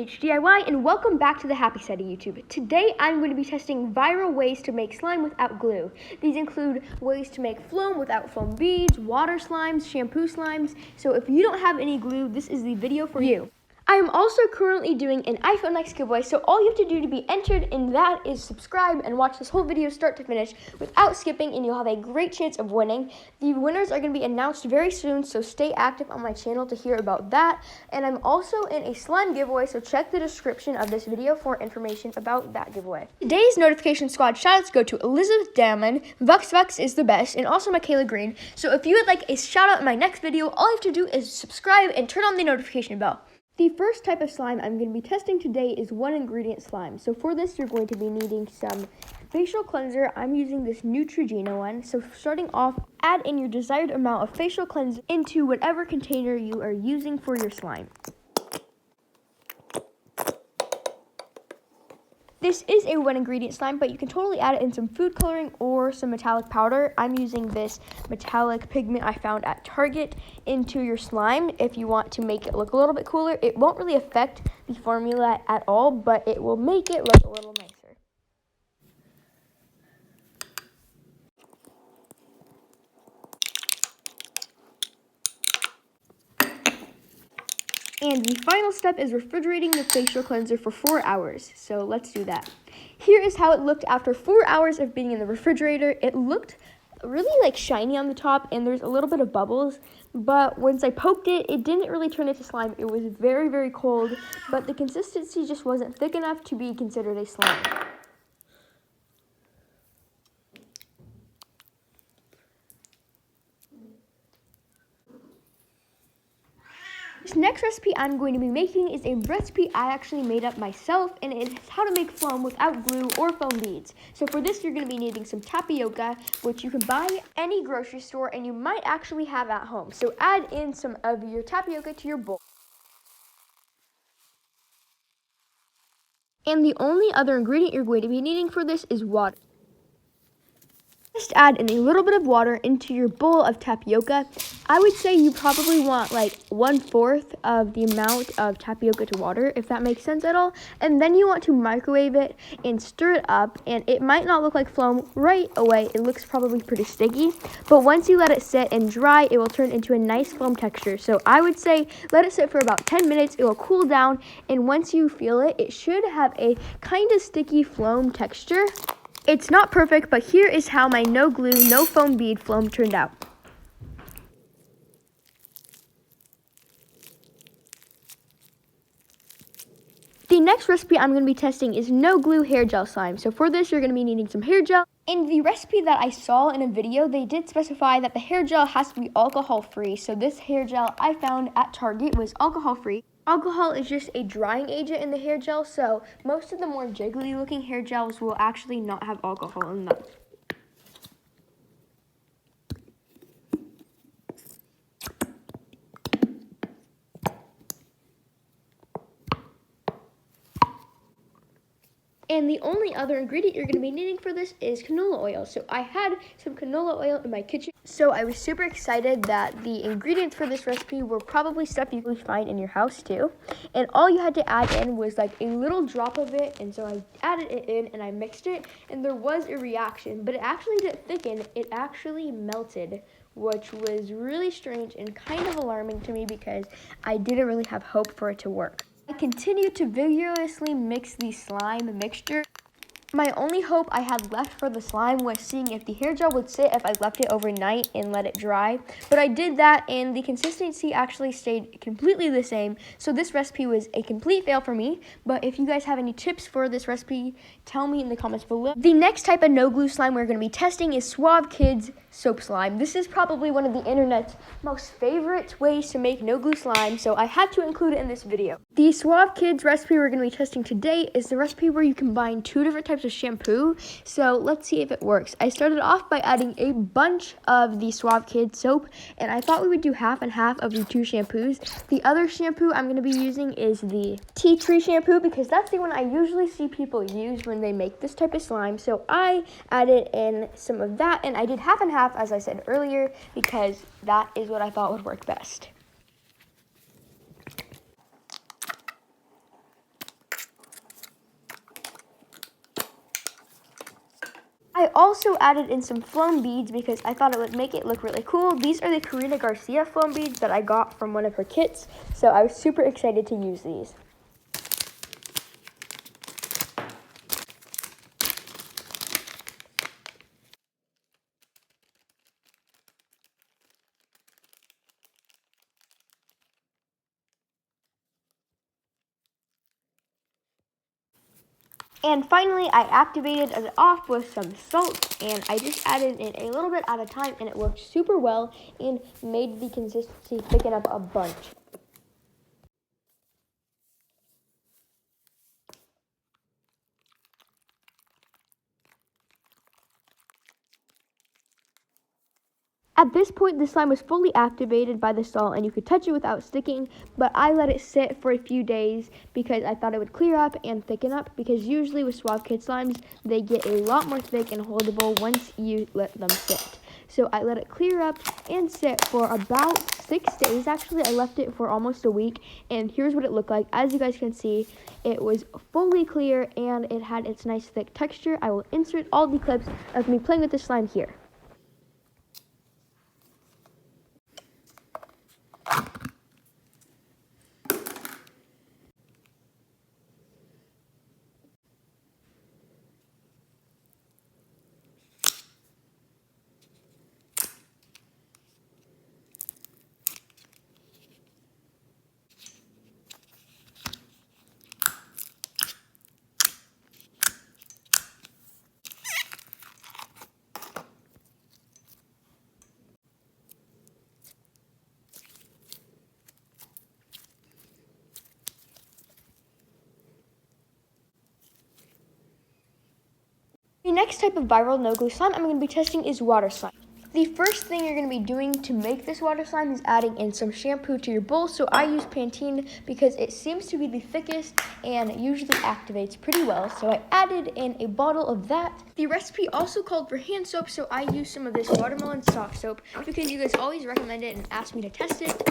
DIY, and welcome back to the happy side of YouTube. Today I'm going to be testing viral ways to make slime without glue. These include ways to make FLOAM without foam beads, water slimes, shampoo slimes. So if you don't have any glue, this is the video for you. I am also currently doing an iPhone X giveaway, so all you have to do to be entered in that is subscribe and watch this whole video start to finish without skipping, and you'll have a great chance of winning. The winners are going to be announced very soon, so stay active on my channel to hear about that. And I'm also in a slime giveaway, so check the description of this video for information about that giveaway. Today's notification squad shoutouts go to Elizabeth Damon, Vux is the best, and also Michaela Green. So if you would like a shout out in my next video, all you have to do is subscribe and turn on the notification bell. The first type of slime I'm going to be testing today is one ingredient slime. So for this, you're going to be needing some facial cleanser. I'm using this Neutrogena one. So starting off, add in your desired amount of facial cleanser into whatever container you are using for your slime. This is a one ingredient slime, but you can totally add it in some food coloring or some metallic powder. I'm using this metallic pigment I found at Target into your slime if you want to make it look a little bit cooler. It won't really affect the formula at all, but it will make it look a little nicer. And the final step is refrigerating the facial cleanser for 4 hours. So let's do that. Here is how it looked after 4 hours of being in the refrigerator. It looked really shiny on the top, and there's a little bit of bubbles. But once I poked it, it didn't really turn into slime. It was very, very cold, but the consistency just wasn't thick enough to be considered a slime. This next recipe I'm going to be making is a recipe I actually made up myself, and it's how to make FLOAM without glue or foam beads. So for this, you're going to be needing some tapioca, which you can buy at any grocery store and you might actually have at home. So add in some of your tapioca to your bowl. And the only other ingredient you're going to be needing for this is water. Just add in a little bit of water into your bowl of tapioca. I would say you probably want 1/4 of the amount of tapioca to water, if that makes sense at all. And then you want to microwave it and stir it up, and it might not look like FLOAM right away. It looks probably pretty sticky, but once you let it sit and dry, it will turn into a nice foam texture. So I would say let it sit for about 10 minutes. It will cool down, and once you feel it, it should have a kind of sticky FLOAM texture. It's not perfect, but here is how my no glue, no foam bead FLOAM turned out. The next recipe I'm going to be testing is no glue hair gel slime. So for this, you're going to be needing some hair gel. In the recipe that I saw in a video, they did specify that the hair gel has to be alcohol-free. So this hair gel I found at Target was alcohol-free. Alcohol is just a drying agent in the hair gel, so most of the more jiggly looking hair gels will actually not have alcohol in them. And the only other ingredient you're going to be needing for this is canola oil. So I had some canola oil in my kitchen. So I was super excited that the ingredients for this recipe were probably stuff you could find in your house too. And all you had to add in was a little drop of it. And so I added it in and I mixed it. And there was a reaction, but it actually didn't thicken. It actually melted, which was really strange and kind of alarming to me because I didn't really have hope for it to work. I continued to vigorously mix the slime mixture. My only hope I had left for the slime was seeing if the hair gel would sit if I left it overnight and let it dry. But I did that, and the consistency actually stayed completely the same. So this recipe was a complete fail for me. But if you guys have any tips for this recipe, tell me in the comments below. The next type of no glue slime we're going to be testing is Swab Kids soap slime. This is probably one of the internet's most favorite ways to make no glue slime, so I had to include it in this video. The Swab Kids recipe we're going to be testing today is the recipe where you combine 2 different types of shampoo. So let's see if it works. I started off by adding a bunch of the Swab Kids soap, and I thought we would do half and half of the 2 shampoos. The other shampoo I'm going to be using is the tea tree shampoo because that's the one I usually see people use when they make this type of slime. So I added in some of that, and I did half and half, as I said earlier, because that is what I thought would work best. I also added in some FLOAM beads because I thought it would make it look really cool. These are the Karina Garcia FLOAM beads that I got from one of her kits, so I was super excited to use these. And finally, I activated it off with some salt, and I just added in a little bit at a time, and it worked super well and made the consistency thicken up a bunch. At this point, the slime was fully activated by the salt and you could touch it without sticking, but I let it sit for a few days because I thought it would clear up and thicken up, because usually with Swab kit slimes, they get a lot more thick and holdable once you let them sit. So I let it clear up and sit for about 6 days. Actually, I left it for almost a week, and here's what it looked like. As you guys can see, it was fully clear and it had its nice thick texture. I will insert all the clips of me playing with the slime here. The next type of viral no-glue slime I'm going to be testing is water slime. The first thing you're going to be doing to make this water slime is adding in some shampoo to your bowl. So I use Pantene because it seems to be the thickest and usually activates pretty well. So I added in a bottle of that. The recipe also called for hand soap, so I used some of this watermelon soft soap because you guys always recommend it and ask me to test it.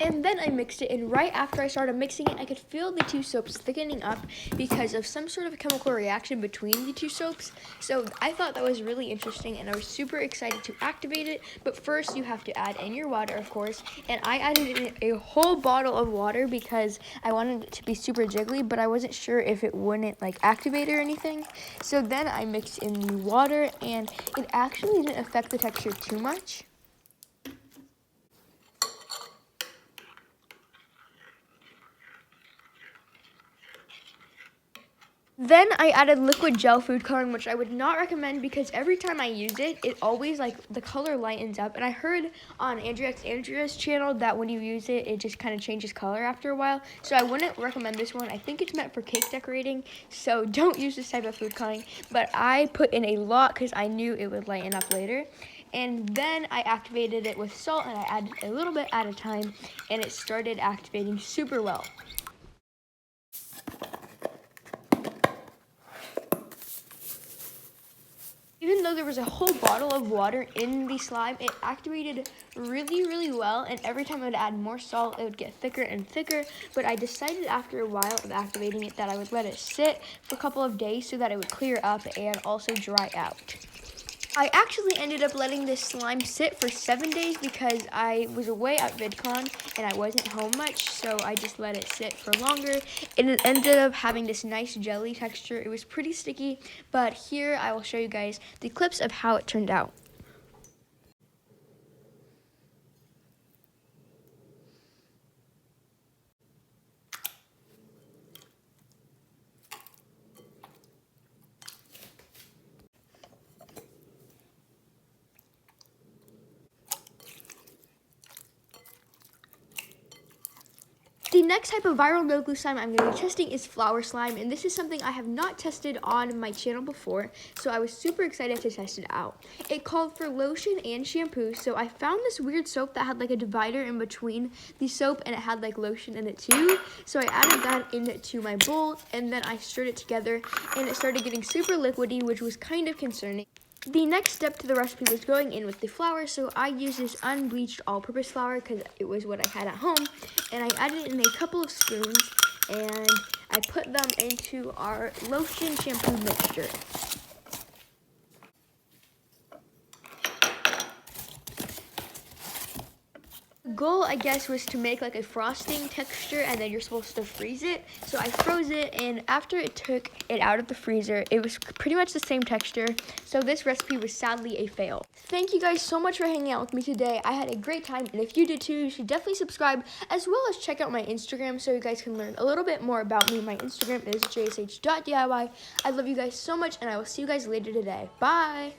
And then I mixed it, and right after I started mixing it, I could feel the two soaps thickening up because of some sort of chemical reaction between the two soaps. So I thought that was really interesting, and I was super excited to activate it. But first, you have to add in your water, of course. And I added in a whole bottle of water because I wanted it to be super jiggly, but I wasn't sure if it wouldn't like activate or anything. So then I mixed in the water, and it actually didn't affect the texture too much. Then I added liquid gel food coloring, which I would not recommend because every time I use it, it always like the color lightens up. And I heard on Andrea's channel that when you use it, it just kind of changes color after a while. So I wouldn't recommend this one. I think it's meant for cake decorating, so don't use this type of food coloring. But I put in a lot because I knew it would lighten up later. And then I activated it with salt, and I added a little bit at a time, and it started activating super well. Even though there was a whole bottle of water in the slime, it activated really well, and every time I would add more salt, it would get thicker and thicker. But I decided after a while of activating it that I would let it sit for a couple of days so that it would clear up and also dry out. I actually ended up letting this slime sit for 7 days because I was away at VidCon and I wasn't home much, so I just let it sit for longer, and it ended up having this nice jelly texture. It was pretty sticky, but here I will show you guys the clips of how it turned out. The next type of viral no-glue slime I'm going to be testing is flower slime, and this is something I have not tested on my channel before, so I was super excited to test it out. It called for lotion and shampoo, so I found this weird soap that had like a divider in between the soap, and it had like lotion in it too, so I added that into my bowl, and then I stirred it together, and it started getting super liquidy, which was kind of concerning. The next step to the recipe was going in with the flour, so I used this unbleached all-purpose flour because it was what I had at home, and I added in a couple of spoons, and I put them into our lotion shampoo mixture. The goal, I guess, was to make like a frosting texture, and then you're supposed to freeze it. So I froze it, and after it took it out of the freezer, it was pretty much the same texture. So this recipe was sadly a fail. Thank you guys so much for hanging out with me today. I had a great time, and if you did too, you should definitely subscribe, as well as check out my Instagram so you guys can learn a little bit more about me. My Instagram is jsh.diy. I love you guys so much, and I will see you guys later today. Bye!